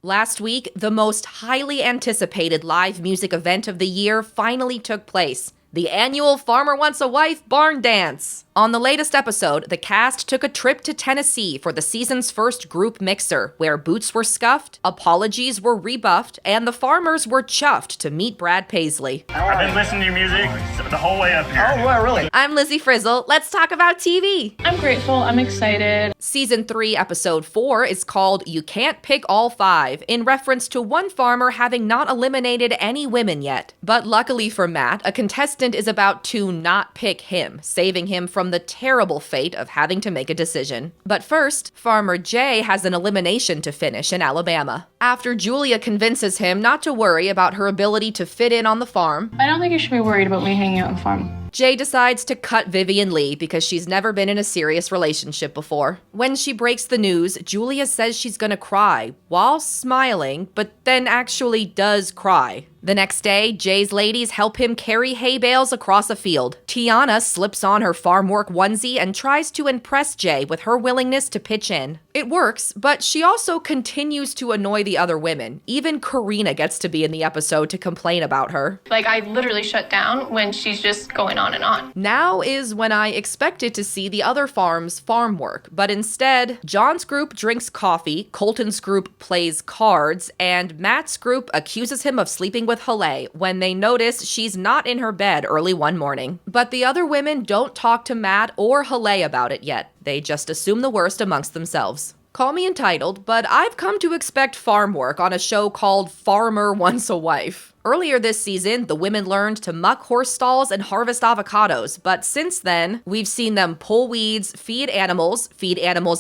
Last week, the most highly anticipated live music event of the year finally took place. The annual Farmer Wants a Wife Barn Dance. On the latest episode, the cast took a trip to Tennessee for the season's first group mixer, where boots were scuffed, apologies were rebuffed, and the farmers were chuffed to meet Brad Paisley. I've been listening to your music the whole way up here. Oh, wow, really? I'm Lizzie Frizzle. Let's talk about TV. I'm grateful. I'm excited. Season 3, Episode 4 is called You Can't Pick All Five, in reference to one farmer having not eliminated any women yet. But luckily for Matt, a contestant is about to not pick him, saving him from the terrible fate of having to make a decision. But first, Farmer Jay has an elimination to finish in Alabama. After Julia convinces him not to worry about her ability to fit in on the farm, I don't think you should be worried about me hanging out on the farm. Jay decides to cut Vivian Lee because she's never been in a serious relationship before. When she breaks the news, Julia says she's gonna cry, while smiling, but then actually does cry. The next day, Jay's ladies help him carry hay bales across a field. Tiana slips on her farm work onesie and tries to impress Jay with her willingness to pitch in. It works, but she also continues to annoy the other women. Even Karina gets to be in the episode to complain about her. Like, I literally shut down when she's just going on and on. Now is when I expected to see the other farm's farm work, but instead, John's group drinks coffee, Colton's group plays cards, and Matt's group accuses him of sleeping with Haley when they notice she's not in her bed early one morning. But the other women don't talk to Matt or Haley about it yet. They just assume the worst amongst themselves. Call me entitled, but I've come to expect farm work on a show called Farmer Wants a Wife. Earlier this season, the women learned to muck horse stalls and harvest avocados, but since then, we've seen them pull weeds, feed animals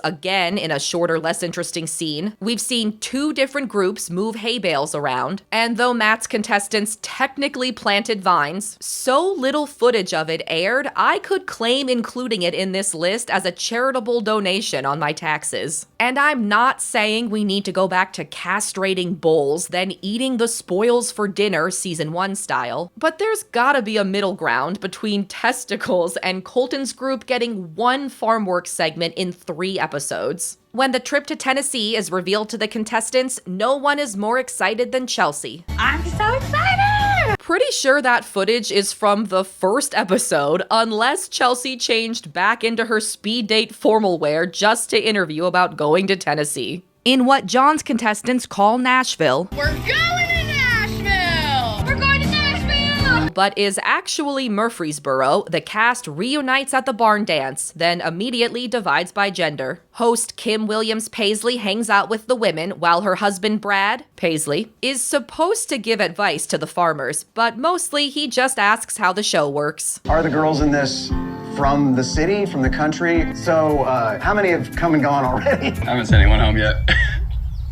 again in a shorter, less interesting scene. We've seen 2 different groups move hay bales around, and though Matt's contestants technically planted vines, so little footage of it aired, I could claim including it in this list as a charitable donation on my taxes. And I'm not saying we need to go back to castrating bulls, then eating the spoils for dinner season 1 style, but there's gotta be a middle ground between testicles and Colton's group getting 1 farm work segment in 3 episodes. When the trip to Tennessee is revealed to the contestants, no one is more excited than Chelsea. I'm so excited! Pretty sure that footage is from the first episode, unless Chelsea changed back into her speed date formal wear just to interview about going to Tennessee. In what John's contestants call Nashville, We're going to Nashville! We're going to Nashville! but is actually Murfreesboro, the cast reunites at the barn dance, then immediately divides by gender. Host Kim Williams Paisley hangs out with the women while her husband Brad, Paisley, is supposed to give advice to the farmers, but mostly he just asks how the show works. Are the girls in this from the city, from the country? So, how many have come and gone already? I haven't sent anyone home yet.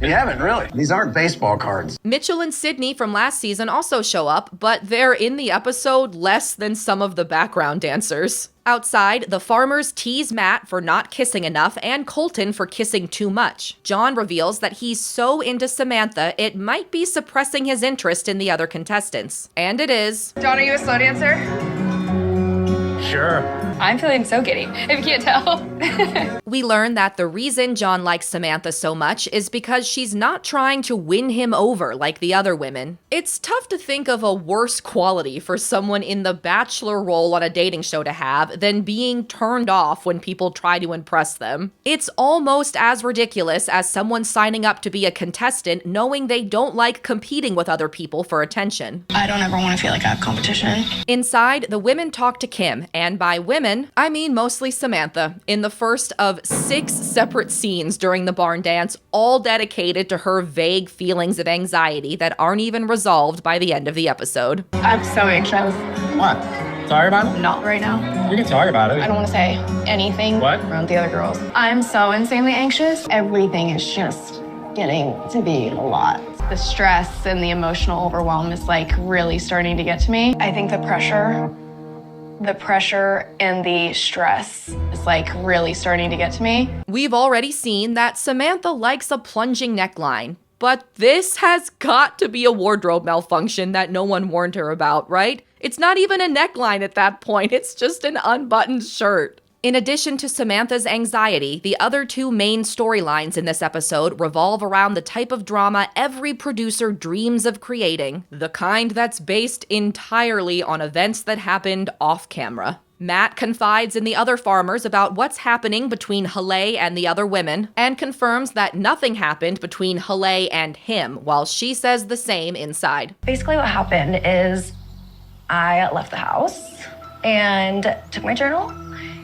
You haven't, really? These aren't baseball cards. Mitchell and Sydney from last season also show up, but they're in the episode less than some of the background dancers. Outside, the farmers tease Matt for not kissing enough and Colton for kissing too much. John reveals that he's so into Samantha, it might be suppressing his interest in the other contestants. And it is. John, are you a slow dancer? Sure. I'm feeling so giddy, if you can't tell. We learn that the reason John likes Samantha so much is because she's not trying to win him over like the other women. It's tough to think of a worse quality for someone in the bachelor role on a dating show to have than being turned off when people try to impress them. It's almost as ridiculous as someone signing up to be a contestant knowing they don't like competing with other people for attention. I don't ever want to feel like I have competition. Inside, the women talk to Kim, and by women, I mean mostly Samantha, in the first of 6 separate scenes during the barn dance, all dedicated to her vague feelings of anxiety that aren't even resolved by the end of the episode. I'm so anxious. What? Sorry about it? Not right now. You can talk about it. I don't want to say anything What? around the other girls. I'm so insanely anxious. Everything is just getting to be a lot. The stress and the emotional overwhelm is like really starting to get to me. I think the pressure and the stress is like really starting to get to me. We've already seen that Samantha likes a plunging neckline, but this has got to be a wardrobe malfunction that no one warned her about, right? It's not even a neckline at that point, it's just an unbuttoned shirt. In addition to Samantha's anxiety, the other two main storylines in this episode revolve around the type of drama every producer dreams of creating, the kind that's based entirely on events that happened off camera. Matt confides in the other farmers about what's happening between Haley and the other women, and confirms that nothing happened between Haley and him, while she says the same inside. Basically what happened is I left the house and took my journal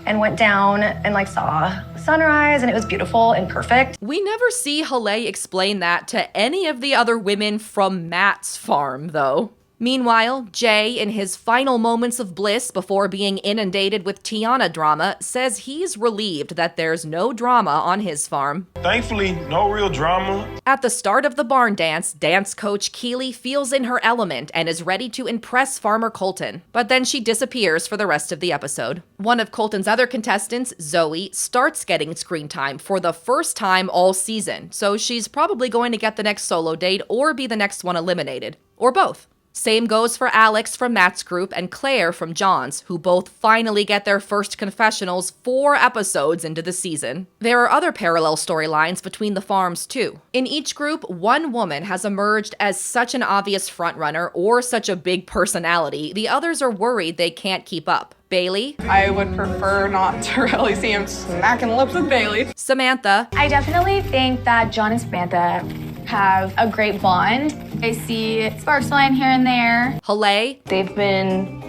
and went down and saw sunrise, and it was beautiful and perfect. We never see Haley explain that to any of the other women from Matt's farm, though. Meanwhile, Jay, in his final moments of bliss before being inundated with Tiana drama, says he's relieved that there's no drama on his farm. Thankfully, no real drama. At the start of the barn dance coach Keely feels in her element and is ready to impress Farmer Colton, but then she disappears for the rest of the episode. One of Colton's other contestants, Zoe, starts getting screen time for the first time all season, so she's probably going to get the next solo date or be the next one eliminated. Or both. Same goes for Alex from Matt's group and Claire from John's, who both finally get their first confessionals 4 episodes into the season. There are other parallel storylines between the farms, too. In each group, one woman has emerged as such an obvious frontrunner or such a big personality, the others are worried they can't keep up. Bailey. I would prefer not to really see him smacking lips with Bailey. Samantha. I definitely think that John and Samantha have a great bond. I see sparks flying here and there. Haley. They've been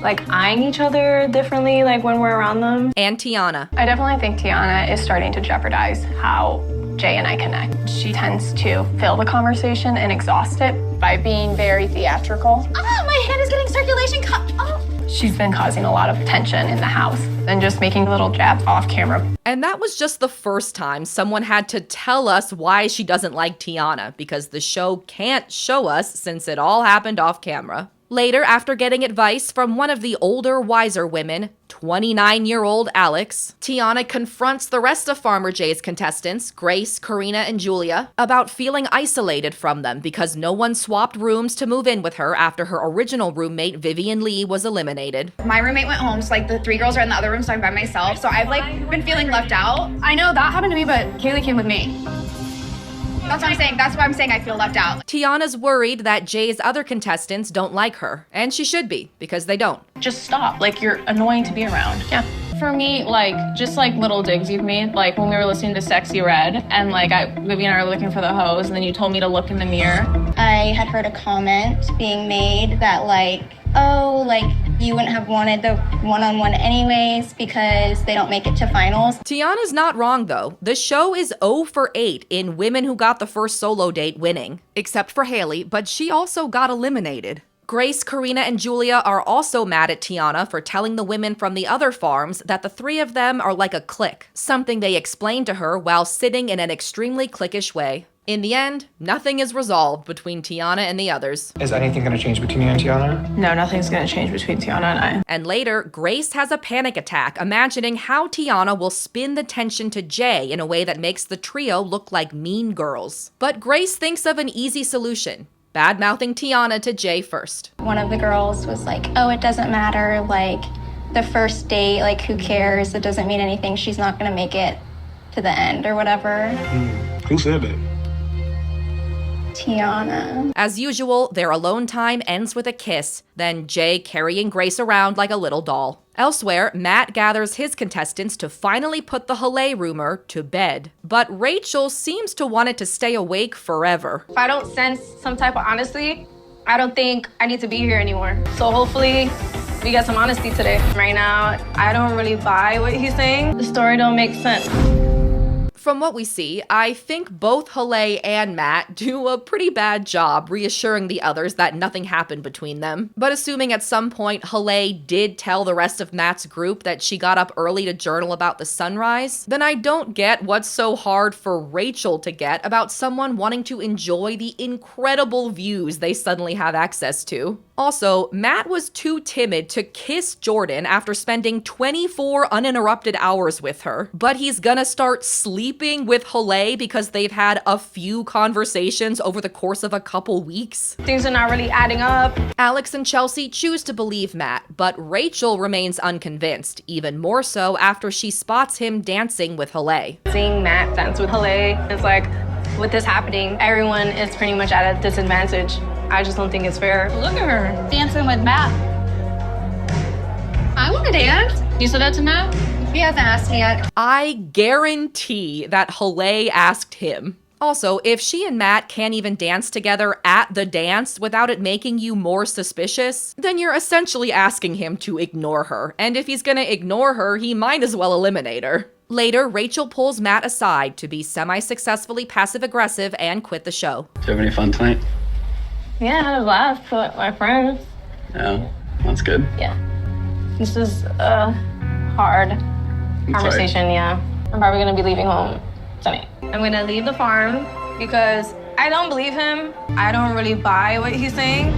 eyeing each other differently when we're around them. And Tiana. I definitely think Tiana is starting to jeopardize how Jay and I connect. She tends to fill the conversation and exhaust it by being very theatrical. My head is getting circulation cut off. She's been causing a lot of tension in the house and just making little jabs off camera. And that was just the first time someone had to tell us why she doesn't like Tiana, because the show can't show us since it all happened off camera. Later, after getting advice from one of the older, wiser women, 29-year-old Alex, Tiana confronts the rest of Farmer Jay's contestants, Grace, Karina, and Julia, about feeling isolated from them because no one swapped rooms to move in with her after her original roommate, Vivian Lee, was eliminated. My roommate went home, so the 3 girls are in the other room, so I'm by myself. So I've been feeling left out. I know that happened to me, but Kaylee came with me. That's what I'm saying. That's why I'm saying I feel left out. Tiana's worried that Jay's other contestants don't like her, and she should be, because they don't. Just stop. You're annoying to be around. Yeah. For me, just little digs you've made, when we were listening to Sexy Red, and Vivian and I were looking for the hose, and then you told me to look in the mirror. I had heard a comment being made that you wouldn't have wanted the one-on-one anyways because they don't make it to finals. Tiana's not wrong, though. The show is 0 for 8 in women who got the first solo date winning. Except for Haley, but she also got eliminated. Grace, Karina, and Julia are also mad at Tiana for telling the women from the other farms that the 3 of them are like a clique, something they explained to her while sitting in an extremely cliquish way. In the end, nothing is resolved between Tiana and the others. Is anything going to change between you and Tiana? No, nothing's going to change between Tiana and I. And later, Grace has a panic attack, imagining how Tiana will spin the tension to Jay in a way that makes the trio look like mean girls. But Grace thinks of an easy solution. Bad-mouthing Tiana to Jay first. One of the girls was it doesn't matter, the first date, who cares? It doesn't mean anything. She's not gonna make it to the end or whatever. Who said that? Tiana. As usual, their alone time ends with a kiss, then Jay carrying Grace around like a little doll. Elsewhere, Matt gathers his contestants to finally put the Haley rumor to bed. But Rachel seems to want it to stay awake forever. If I don't sense some type of honesty, I don't think I need to be here anymore. So hopefully we get some honesty today. Right now, I don't really buy what he's saying. The story don't make sense. From what we see, I think both Haley and Matt do a pretty bad job reassuring the others that nothing happened between them. But assuming at some point Haley did tell the rest of Matt's group that she got up early to journal about the sunrise, then I don't get what's so hard for Rachel to get about someone wanting to enjoy the incredible views they suddenly have access to. Also, Matt was too timid to kiss Jordan after spending 24 uninterrupted hours with her, but he's gonna start sleeping sleeping with Haley because they've had a few conversations over the course of a couple weeks? Things are not really adding up. Alex and Chelsea choose to believe Matt, but Rachel remains unconvinced, even more so after she spots him dancing with Haley. Seeing Matt dance with Haley, it's like, with this happening, everyone is pretty much at a disadvantage. I just don't think it's fair. Look at her dancing with Matt. I want to dance. You said that to Matt? He hasn't asked me yet. I guarantee that Haley asked him. Also, if she and Matt can't even dance together at the dance without it making you more suspicious, then you're essentially asking him to ignore her. And if he's gonna ignore her, he might as well eliminate her. Later, Rachel pulls Matt aside to be semi-successfully passive-aggressive and quit the show. Did you have any fun tonight? Yeah, I had a blast with my friends. Yeah, that's good. Yeah. This is a hard conversation, yeah. I'm probably gonna be leaving home tonight. I'm gonna leave the farm because I don't believe him. I don't really buy what he's saying.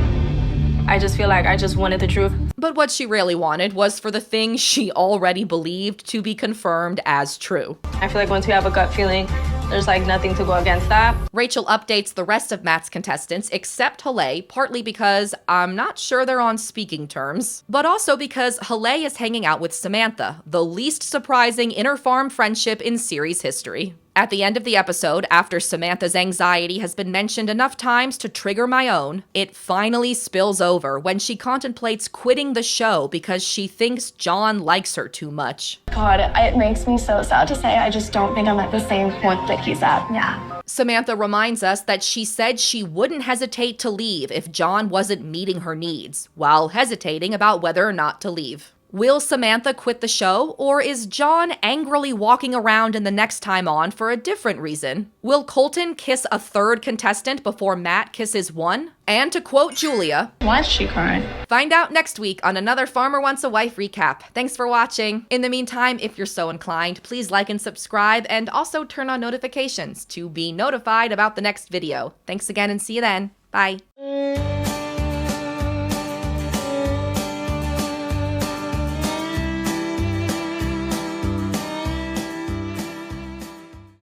I just feel like I just wanted the truth. But what she really wanted was for the thing she already believed to be confirmed as true. I feel like once you have a gut feeling, there's like nothing to go against that. Rachel updates the rest of Matt's contestants except Haley, partly because I'm not sure they're on speaking terms, but also because Haley is hanging out with Samantha, the least surprising inter-farm friendship in series history. At the end of the episode, after Samantha's anxiety has been mentioned enough times to trigger my own, it finally spills over when she contemplates quitting the show because she thinks John likes her too much. God, it makes me so sad to say I just don't think I'm at the same point that he's at. Yeah. Samantha reminds us that she said she wouldn't hesitate to leave if John wasn't meeting her needs, while hesitating about whether or not to leave. Will Samantha quit the show, or is John angrily walking around in the next time on for a different reason? Will Colton kiss a third contestant before Matt kisses one? And to quote Julia, Why is she crying? find out next week on another Farmer Wants a Wife recap. Thanks for watching. In the meantime, if you're so inclined, please like and subscribe, and also turn on notifications to be notified about the next video. Thanks again and see you then. Bye.